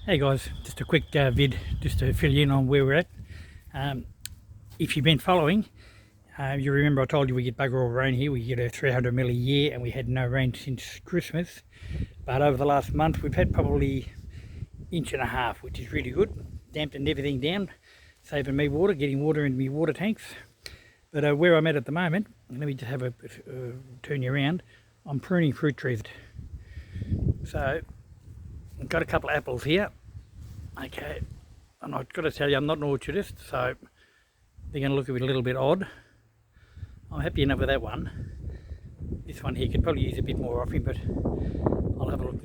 Hey guys, just a quick vid just to fill you in on where we're at. If you've been following, you remember I told you we get bugger all rain here. We get a 300 mil a year and we had no rain since Christmas. But over the last month we've had probably inch and a half, which is really good. Dampened everything down, saving me water, getting water into my water tanks. But where I'm at the moment, let me just have a turn you around. I'm pruning fruit trees. So I've got a couple of apples here. Okay, and I've got to tell you, I'm not an orchardist, so they're going to look a little bit odd. I'm happy enough with that one. This one here could probably use a bit more off him, but I'll have a look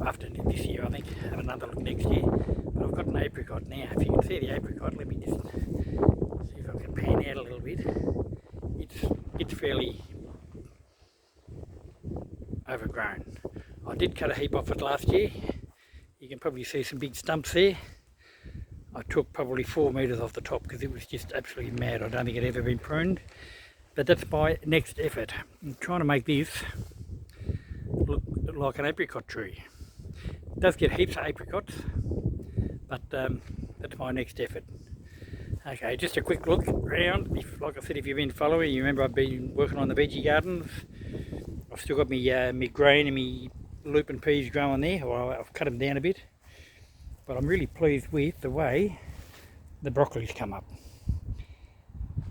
after this year, I think. Have another look next year. But I've got an apricot now. If you can see the apricot, let me just see if I can pan out a little bit. It's fairly overgrown. I did cut a heap off it last year. You can probably see some big stumps there. I took probably 4 metres off the top because it was just absolutely mad. I don't think it ever been pruned. But that's my next effort. I'm trying to make this look like an apricot tree. It does get heaps of apricots, but that's my next effort. Okay, just a quick look around. Like I said, if you've been following, you remember I've been working on the veggie gardens. I've still got my grain and my lupin peas growing there. Well, I've cut them down a bit, but I'm really pleased with the way the broccoli's come up.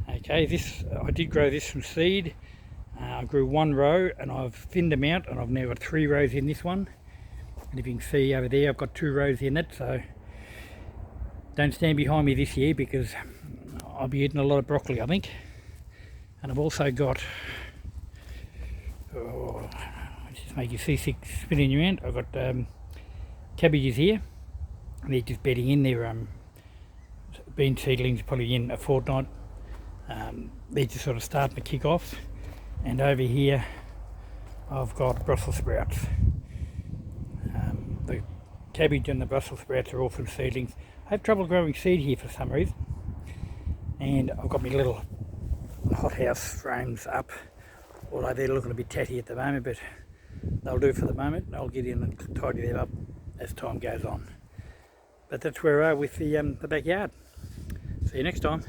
Okay, this I did grow this from seed. I grew 1 row and I've thinned them out, and I've now got 3 rows in this one. And if you can see over there, I've got 2 rows in it, so don't stand behind me this year because I'll be eating a lot of broccoli, I think. And I've also got, just make you see 6 spinning around. I've got cabbages here. They're just bedding in. They're bean seedlings, probably in a fortnight. They're just sort of starting to kick off. And over here I've got Brussels sprouts. The cabbage and the Brussels sprouts are all from seedlings. I have trouble growing seed here for some reason. And I've got my little hothouse frames up, although they're looking a bit tatty at the moment, but they'll do for the moment. I'll get in and tidy them up as time goes on. But that's where we are with the backyard. See you next time.